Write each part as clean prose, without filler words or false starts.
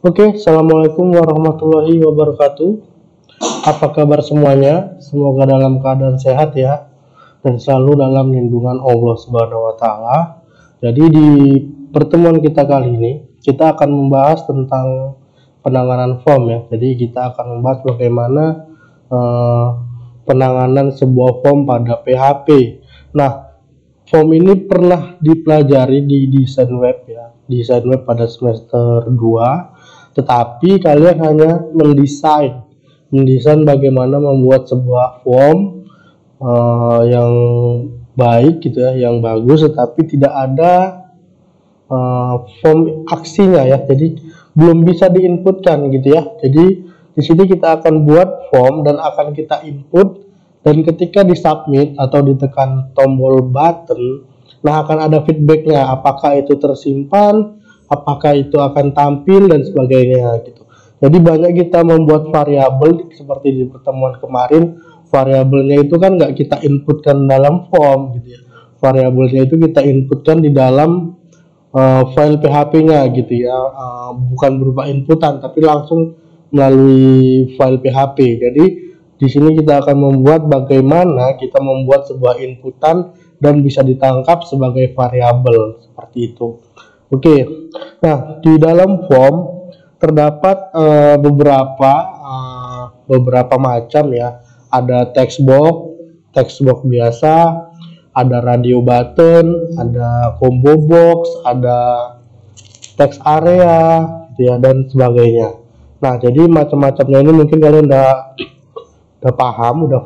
Oke, Assalamualaikum warahmatullahi wabarakatuh. Apa kabar semuanya? Semoga dalam keadaan sehat ya, dan selalu dalam lindungan Allah Subhanahu wa Ta'ala. Jadi, di pertemuan kita kali ini, kita akan membahas tentang penanganan form ya. Jadi, kita akan membahas bagaimana penanganan sebuah form pada PHP. Nah, form ini pernah dipelajari di desain web ya, desain web pada semester 2. Tetapi kalian hanya mendesain bagaimana membuat sebuah form yang baik gitu ya, yang bagus, tetapi tidak ada form aksinya ya. Jadi belum bisa diinputkan gitu ya. Jadi di sini kita akan buat form dan akan kita input, dan ketika disubmit atau ditekan tombol button, nah akan ada feedbacknya, apakah itu tersimpan, apakah itu akan tampil dan sebagainya gitu. Jadi banyak kita membuat variabel seperti di pertemuan kemarin. Variabelnya itu kan nggak kita inputkan dalam form gitu ya. Variabelnya itu kita inputkan di dalam file PHP-nya gitu ya, bukan berupa inputan tapi langsung melalui file PHP. Jadi di sini kita akan membuat bagaimana kita membuat sebuah inputan dan bisa ditangkap sebagai variabel seperti itu. Oke, nah di dalam form terdapat beberapa macam ya. Ada text box biasa, ada radio button, ada combo box, ada text area, gitu ya, dan sebagainya. Nah, jadi macam-macamnya ini mungkin kalian udah paham, udah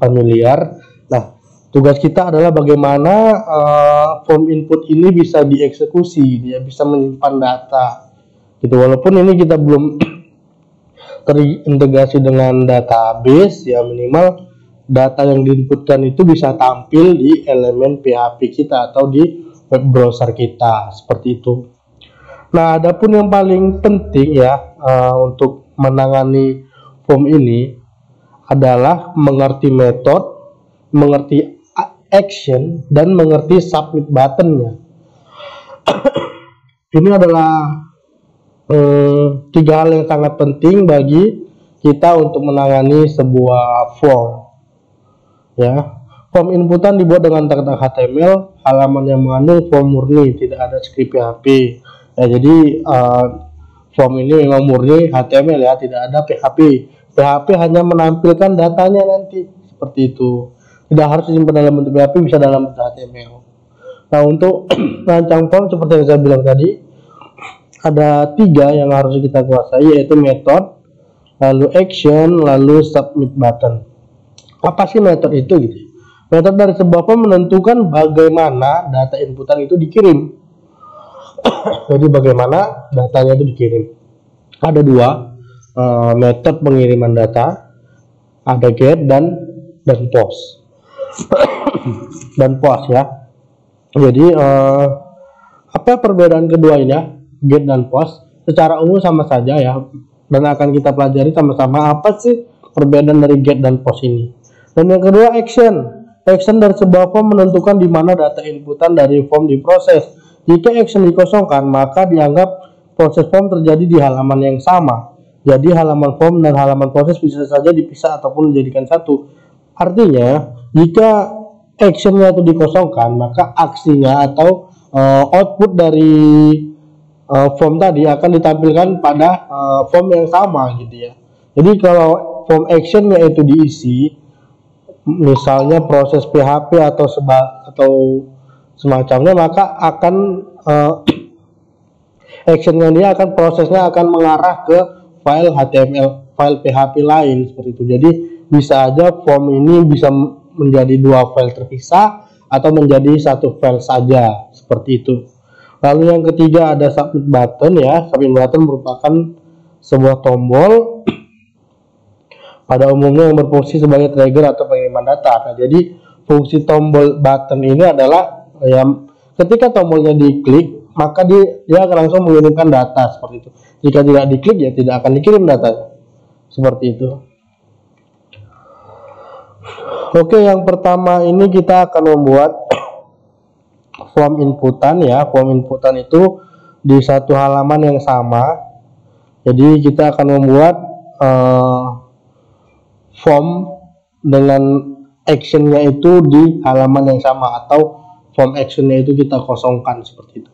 familiar. Nah, tugas kita adalah bagaimana form input ini bisa dieksekusi, dia bisa menyimpan data gitu. Walaupun ini kita belum terintegrasi dengan database ya, minimal data yang diinputkan itu bisa tampil di elemen PHP kita atau di web browser kita, seperti itu. Nah, adapun yang paling penting ya untuk menangani form ini adalah mengerti metode, mengerti action, dan mengerti submit buttonnya. Ini adalah tiga hal yang sangat penting bagi kita untuk menangani sebuah form ya. Form inputan dibuat dengan tag HTML, halaman yang mengandung form murni, tidak ada script PHP ya. Jadi form ini memang murni HTML ya, tidak ada PHP. PHP hanya menampilkan datanya nanti, seperti itu. Tidak harus disimpan dalam bentuk PHP, bisa dalam bentuk HTML. Nah, untuk merancang form seperti yang saya bilang tadi, ada tiga yang harus kita kuasai, yaitu method, lalu action, lalu submit button. Apa sih metode itu gitu? Metode dari sebuah form menentukan bagaimana data inputan itu dikirim. Jadi bagaimana datanya itu dikirim. Ada dua metode pengiriman data, ada get dan post. Dan post ya. Jadi apa perbedaan keduanya? Get dan post secara umum sama saja ya, dan akan kita pelajari sama-sama apa sih perbedaan dari get dan post ini. Dan yang kedua, action dari sebuah form menentukan di mana data inputan dari form diproses. Jika action dikosongkan, maka dianggap proses form terjadi di halaman yang sama. Jadi halaman form dan halaman proses bisa saja dipisah ataupun dijadikan satu. Artinya jika actionnya itu dikosongkan, maka aksinya atau output dari form tadi akan ditampilkan pada form yang sama gitu ya. Jadi kalau form actionnya itu diisi, misalnya proses PHP atau semacamnya, maka akan actionnya dia akan prosesnya akan mengarah ke file HTML, file PHP lain, seperti itu. Jadi bisa aja form ini bisa menjadi dua file terpisah atau menjadi satu file saja, seperti itu. Lalu yang ketiga ada submit button ya. Submit button merupakan sebuah tombol pada umumnya yang berfungsi sebagai trigger atau pengiriman data. Nah, jadi fungsi tombol button ini adalah ya, ketika tombolnya diklik, maka dia akan langsung mengirimkan data seperti itu. Jika tidak diklik ya tidak akan dikirim data, seperti itu. Oke, yang pertama ini kita akan membuat form inputan ya. Form inputan itu di satu halaman yang sama Jadi kita akan membuat form dengan actionnya itu di halaman yang sama, atau form actionnya itu kita kosongkan seperti itu.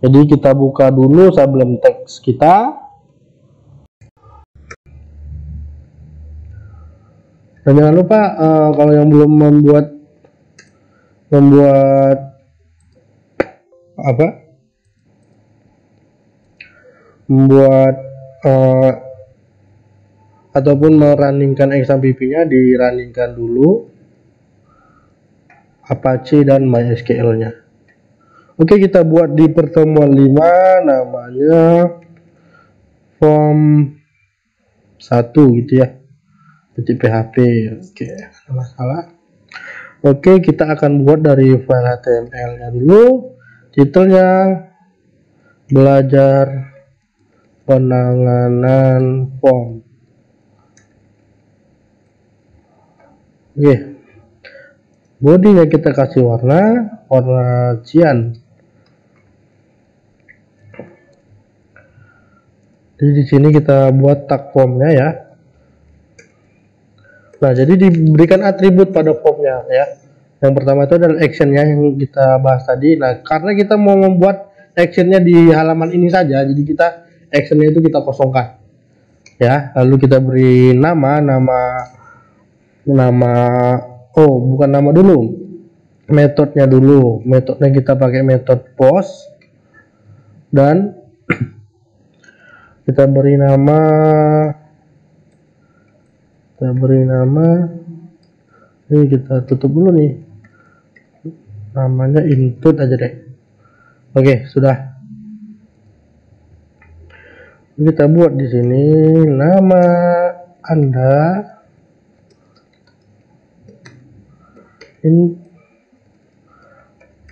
Jadi kita buka dulu sebelum teks kita. Dan jangan lupa kalau yang belum membuat ataupun merunningkan XAMPP-nya, dirunningkan dulu Apache dan MySQL-nya. Oke, kita buat di pertemuan 5, namanya form 1 gitu ya, .php. Oke, ada masalah. Oke, kita akan buat dari file HTML-nya dulu. Titelnya belajar penanganan form. Oke, bodinya kita kasih warna cyan. Jadi di sini kita buat tag formnya ya. Nah, jadi diberikan atribut pada formnya ya. Yang pertama itu adalah actionnya yang kita bahas tadi. Nah, karena kita mau membuat actionnya di halaman ini saja, jadi kita actionnya itu kita kosongkan ya. Lalu kita beri nama bukan nama dulu, metodenya dulu. Metodenya kita pakai metode post, dan kita beri nama ini, kita tutup dulu nih, namanya input aja deh. Oke, sudah. Kita buat di sini nama Anda,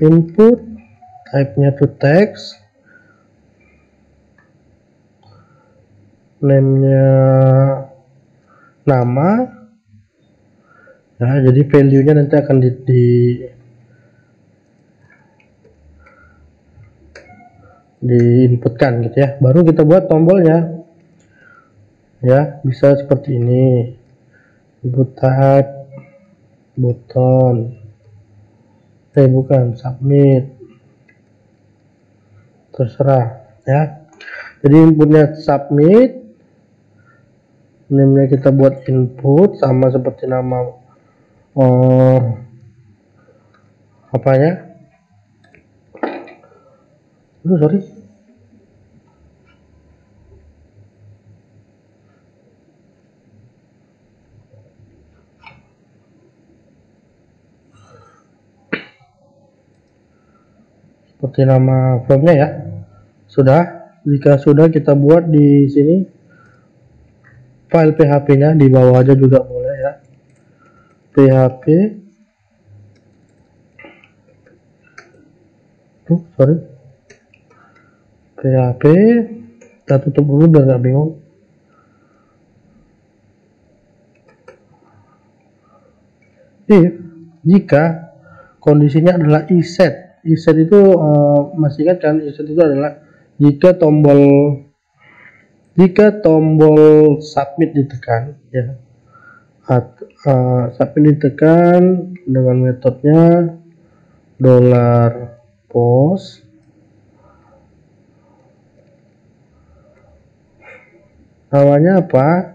input, type-nya to text, name-nya nama ya. Jadi value-nya nanti akan diinputkan gitu ya. Baru kita buat tombolnya ya, bisa seperti ini, input type, button, submit, terserah ya. Jadi inputnya submit, name-nya kita buat input, sama seperti nama sorry. Seperti nama formnya ya. Sudah. Jika sudah, kita buat di sini file PHP-nya, di bawah aja juga boleh ya. PHP PHP, kita tutup dulu biar nggak bingung. Jika kondisinya adalah iset itu masih ingat kan, iset itu adalah jika tombol submit ditekan ya, submit ditekan dengan metodenya $post, namanya apa?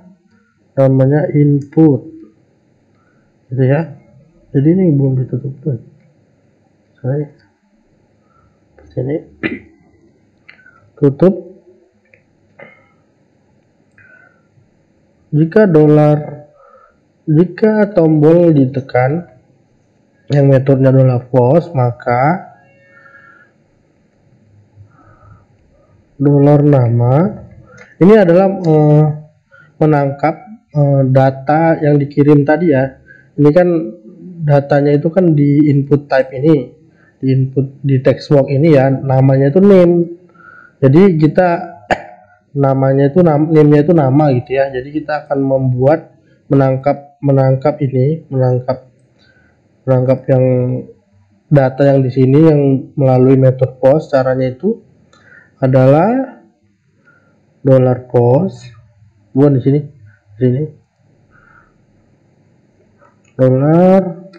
Namanya input gitu ya. Jadi ini belum ditutup tuh, sini tutup. Jika tombol ditekan yang metodenya $post, maka $nama ini adalah menangkap data yang dikirim tadi ya. Ini kan datanya itu kan di input type ini, di input di text box ini ya, namanya itu name. Jadi kita name-nya itu nama gitu ya. Jadi kita akan membuat menangkap yang data yang di sini yang melalui metode post. Caranya itu adalah $post, bukan di sini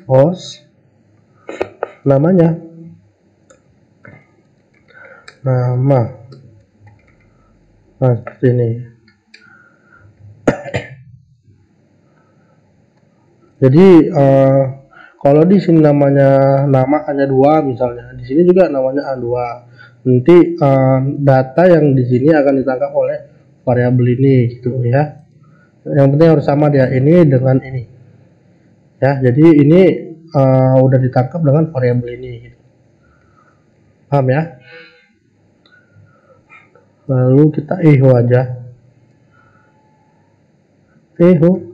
$post, namanya nama, nah seperti ini. Jadi kalau di sini namanya nama hanya 2 misalnya, di sini juga namanya A2. Nanti data yang di sini akan ditangkap oleh variabel ini gitu ya. Yang penting harus sama dia ini dengan ini. Ya, jadi ini udah ditangkap dengan variabel ini gitu. Paham ya? Lalu kita echo aja. Echo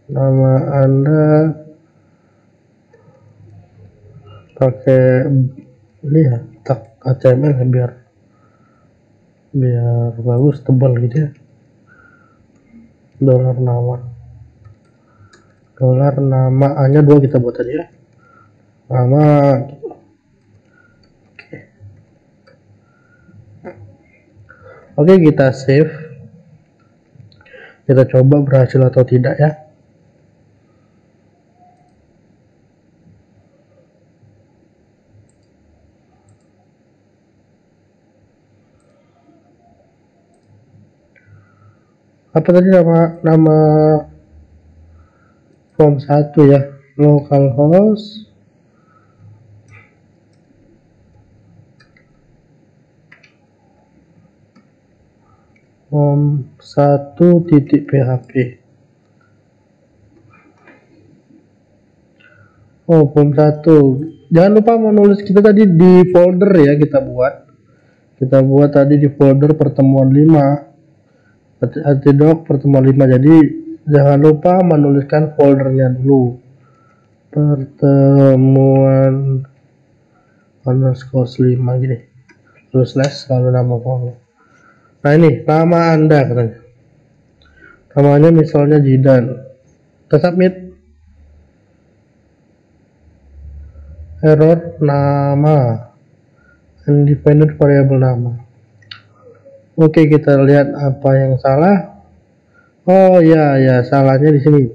nama Anda pakai ini ya, tag HTML biar bagus, tebal gitu ya. $nama hanya 2 kita buat aja ya. Nama Oke, kita save. Kita coba berhasil atau tidak ya. Apa tadi nama form 1 ya, localhost form 1.php. Oh, form 1. Jangan lupa menulis kita tadi di folder ya, kita buat tadi di folder pertemuan 5. Doc pertemuan 5. Jadi jangan lupa menuliskan foldernya dulu. Pertemuan _5 gini. Terus slash kalau nama folder. Nah, ini nama Anda katanya. Namanya misalnya Jidan. Kita submit. Error nama. Independent variable nama. Oke, kita lihat apa yang salah. Oh ya, salahnya di sini.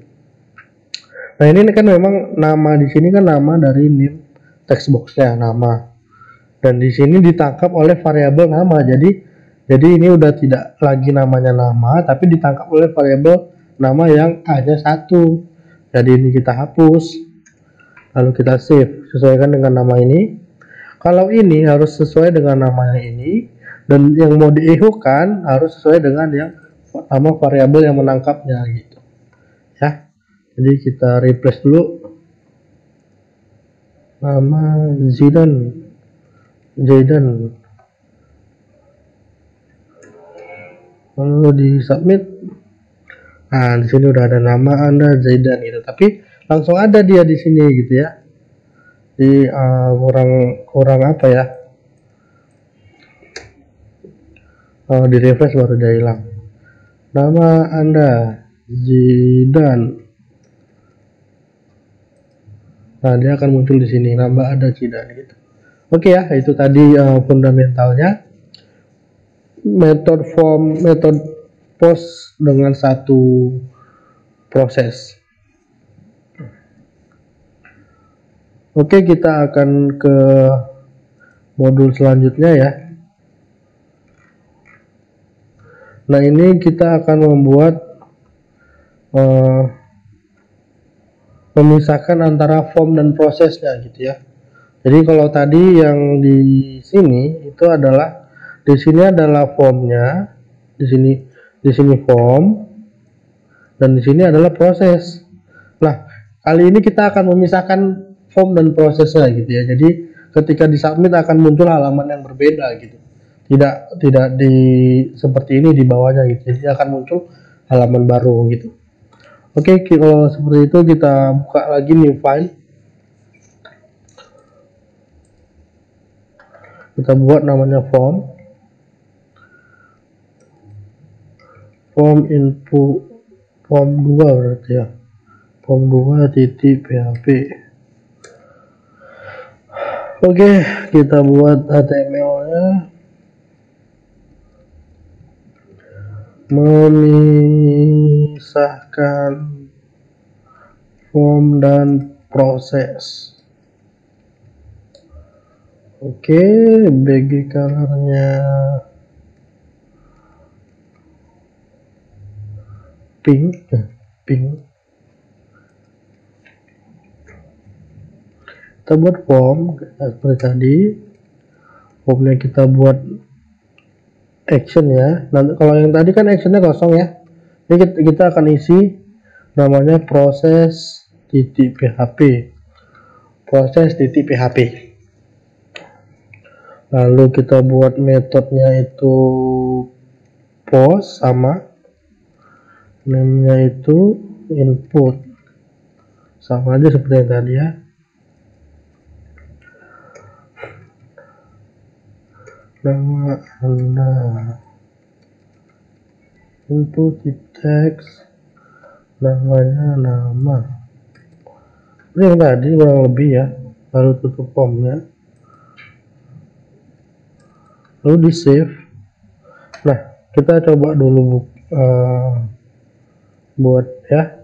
Nah, ini kan memang nama di sini kan nama dari name text boxnya, nama. Dan di sini ditangkap oleh variabel nama. Jadi ini udah tidak lagi namanya nama, tapi ditangkap oleh variabel nama yang hanya 1. Jadi ini kita hapus. Lalu kita save, sesuaikan dengan nama ini. Kalau ini harus sesuai dengan namanya ini, dan yang mau diechokan harus sesuai dengan yang nama variabel yang menangkapnya gitu. Ya. Jadi kita replace dulu. Nama Jidan. Lalu di submit. Nah, di sini udah ada nama Anda Zaidan gitu. Tapi langsung ada dia di sini gitu ya. Di kurang apa ya? Di refresh baru dia hilang. Nama Anda Zidan. Nah, dia akan muncul di sini. Nama Anda Zidan gitu. Oke ya, itu tadi fundamentalnya. Metode post dengan satu proses. Oke, kita akan ke modul selanjutnya ya. Nah, ini kita akan membuat memisahkan antara form dan prosesnya gitu ya. Jadi kalau tadi yang di sini itu adalah formnya, di sini form, dan di sini adalah proses. Nah, kali ini kita akan memisahkan form dan prosesnya gitu ya. Jadi ketika di submit akan muncul halaman yang berbeda gitu. Tidak di seperti ini di bawahnya gitu. Jadi akan muncul halaman baru gitu. Oke, kalau seperti itu kita buka lagi new file. Kita buat namanya form input form 2 berarti ya. Form 2.php. Oke, kita buat HTML-nya. memisahkan form dan proses. Oke, bagi colornya pink. Kita buat form seperti tadi. Formnya kita buat action ya. Nanti kalau yang tadi kan actionnya kosong ya. Ini kita akan isi namanya proses.php. Proses.php. Lalu kita buat metodenya itu post sama namanya itu input. Sama aja seperti yang tadi ya. Nama Anda, input teks, namanya nama. Ini yang tadi kurang lebih ya. Lalu tutup formnya, lalu di save. Nah, kita coba dulu buat ya.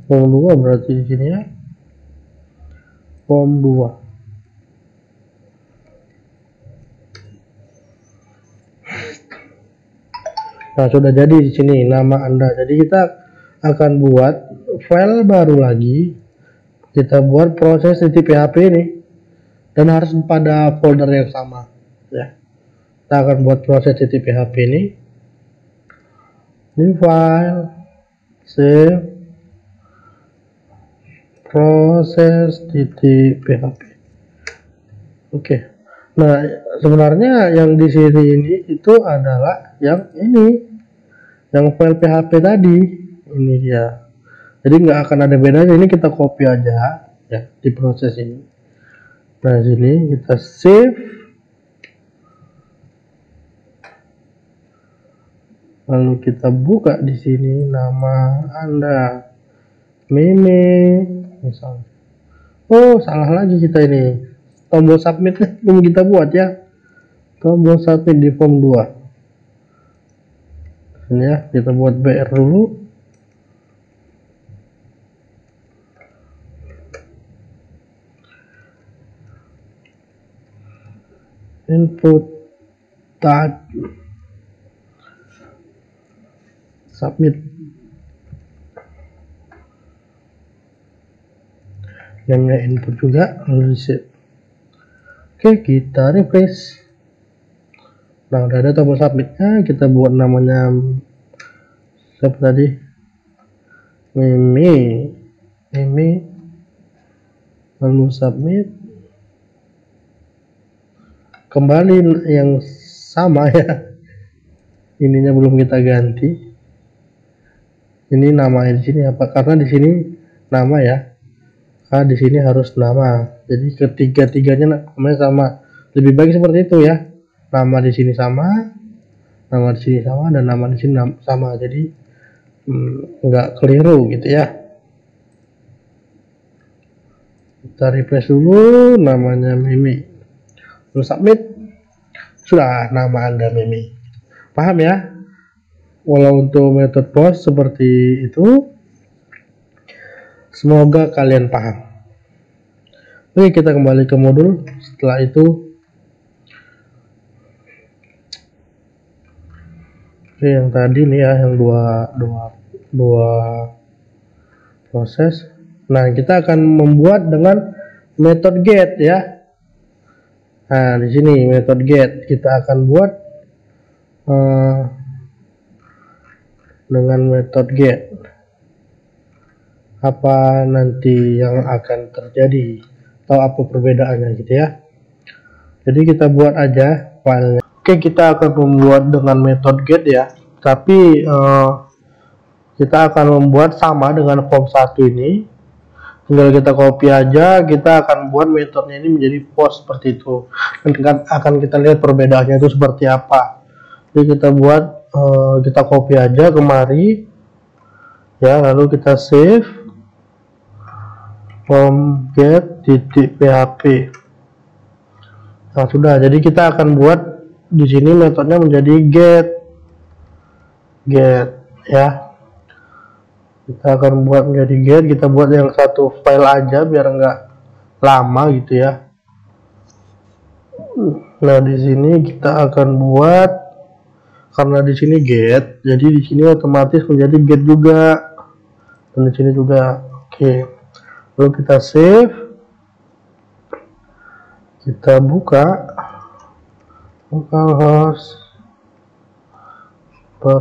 Form 2 berarti di sini ya. Form 2. Nah, sudah jadi di sini nama Anda. Jadi kita akan buat file baru lagi. Kita buat proses.php ini dan harus pada folder yang sama ya. Kita akan buat proses.php ini. New file, save, proses.php. Oke. Nah, sebenarnya yang di sini ini itu adalah yang ini, yang file PHP tadi. Ini dia. Jadi nggak akan ada bedanya. Ini kita copy aja ya di proses ini. Nah, sini kita save. Lalu kita buka di sini nama Anda, Meme. Misalnya. Oh, salah lagi kita ini. Tombol submit belum kita buat ya. Tombol submit di form 2. Ini ya, kita buat BR dulu. Input tag submit. Namanya input juga, lalu di save. Oke, kita refresh. Nah, udah ada tombol submitnya. Kita buat namanya siapa tadi, Meme, lalu submit. Kembali yang sama ya. Ininya belum kita ganti. Ini namanya di sini apa? Karena di sini nama ya. Di sini harus nama. Jadi ketiga-tiganya namanya sama. Lebih baik seperti itu ya. Nama di sini sama, nama di sini sama, dan nama di sini sama. Jadi nggak keliru gitu ya. Kita refresh dulu, namanya Meme. Lalu submit. Sudah, nama Anda Meme. Paham ya? Walau untuk metode post seperti itu. Semoga kalian paham. Oke, kita kembali ke modul. Setelah itu, yang tadi nih ya, yang dua proses. Nah, kita akan membuat dengan metode get ya. Nah, di sini metode get kita akan buat dengan metode get. Apa nanti yang akan terjadi atau apa perbedaannya gitu ya. Jadi kita buat aja filenya. Oke, kita akan membuat dengan metode get ya, tapi kita akan membuat sama dengan form 1 ini. Tinggal kita copy aja. Kita akan buat metodenya ini menjadi post seperti itu. Dan akan kita lihat perbedaannya itu seperti apa. Jadi kita buat, kita copy aja kemari ya, lalu kita save. form get titik php. Nah, sudah. Jadi kita akan buat di sini metodenya menjadi get ya. Kita akan buat menjadi get. Kita buat yang satu file aja biar nggak lama gitu ya. Nah, di sini kita akan buat, karena di sini get, jadi di sini otomatis menjadi get juga, dan di sini juga. Oke, lalu kita save, kita buka localhost 5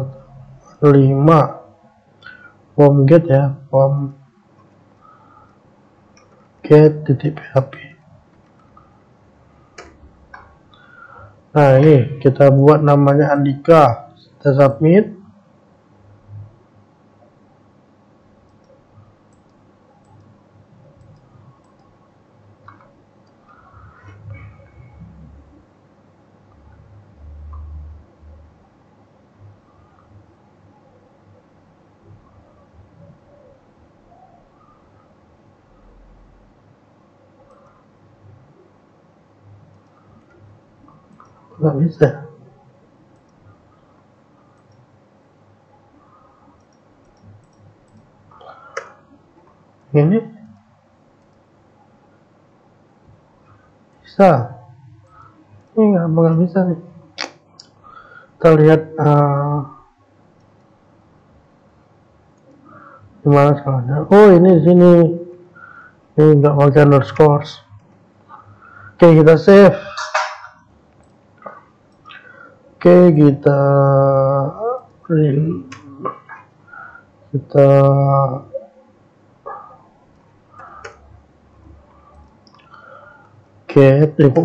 form get ya, form get titik php. Nah, ini kita buat namanya Andika, kita submit. Nggak bisa. Ini bisa. Ini nggak bisa nih. Kita lihat gimana sekarang. Oh, ini di sini. Ini nggak pakai underscore. Oke, kita save. Oke, kita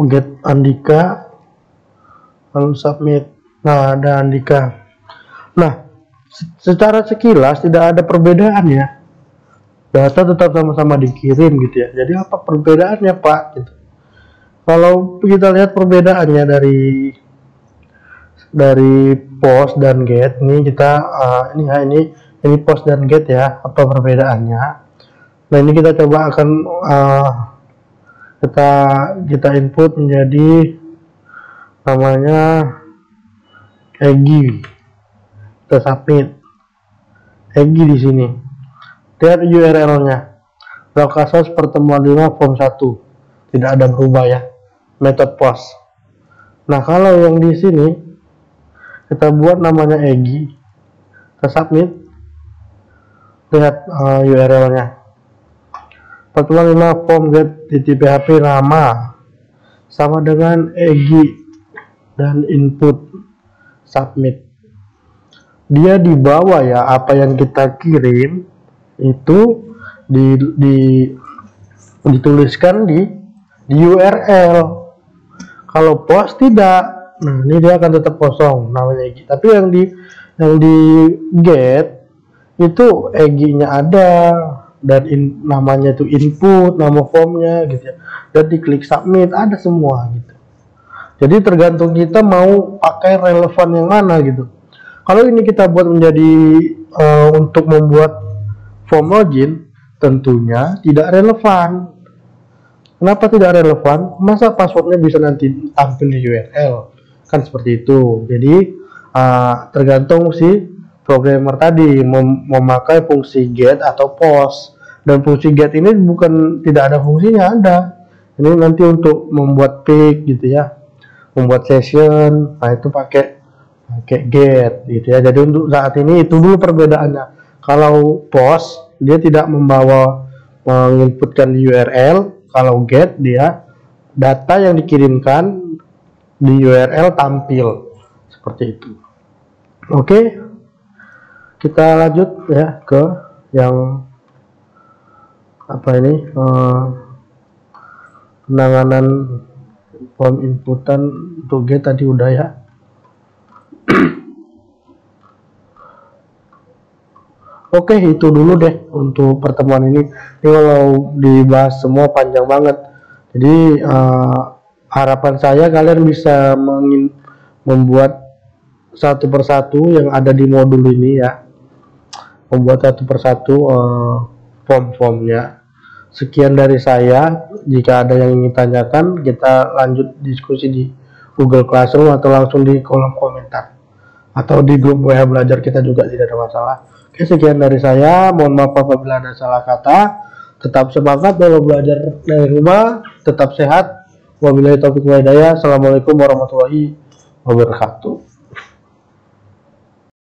get Andika, lalu submit. Nah, ada Andika. Nah, secara sekilas tidak ada perbedaan ya, data tetap sama-sama dikirim gitu ya. Jadi apa perbedaannya, Pak? Gitu. Kalau kita lihat perbedaannya dari post dan get, ini kita ini post dan get ya, apa perbedaannya. Nah, ini kita coba akan kita input menjadi namanya Egi, kita submit Egi di sini. Lihat URL-nya, localhost pertemuan 5 form 1, tidak ada berubah ya, metode post. Nah, kalau yang di sini kita buat namanya Egi, kita submit. Lihat URL-nya, pertemuan 5 form get titik php nama sama dengan Egi, dan input submit. Dia di bawah ya, apa yang kita kirim itu dituliskan di URL. Kalau post tidak. Nah, ini dia akan tetap kosong namanya Egi. Tapi yang di get itu Egi-nya ada, dan namanya itu input, nama formnya gitu ya. Dan diklik submit ada semua gitu. Jadi tergantung kita mau pakai relevan yang mana gitu. Kalau ini kita buat menjadi untuk membuat form login, tentunya tidak relevan. Kenapa tidak relevan? Masa passwordnya bisa nanti tampil di URL? Kan seperti itu. Jadi tergantung si programmer tadi memakai fungsi get atau post. Dan fungsi get ini bukan tidak ada fungsinya, ada. Ini nanti untuk membuat pick gitu ya, membuat session. Nah, itu pakai get gitu ya. Jadi untuk saat ini itu dulu perbedaannya. Kalau post dia tidak menginputkan di URL. Kalau get dia data yang dikirimkan di URL tampil seperti itu. Oke, kita lanjut ya ke yang apa ini, penanganan form inputan untuk get tadi udah ya. Oke, itu dulu deh untuk pertemuan ini. Ini kalau dibahas semua panjang banget. Jadi harapan saya kalian bisa membuat satu persatu yang ada di modul ini ya, membuat satu persatu form-formnya. Sekian dari saya. Jika ada yang ingin tanyakan, kita lanjut diskusi di Google Classroom atau langsung di kolom komentar atau di grup WA belajar kita juga, tidak ada masalah. Oke, sekian dari saya. Mohon maaf apabila ada salah kata. Tetap semangat dalam belajar dari rumah, tetap sehat. Wabillahi taufiq wal hidayah. Assalamualaikum warahmatullahi wabarakatuh.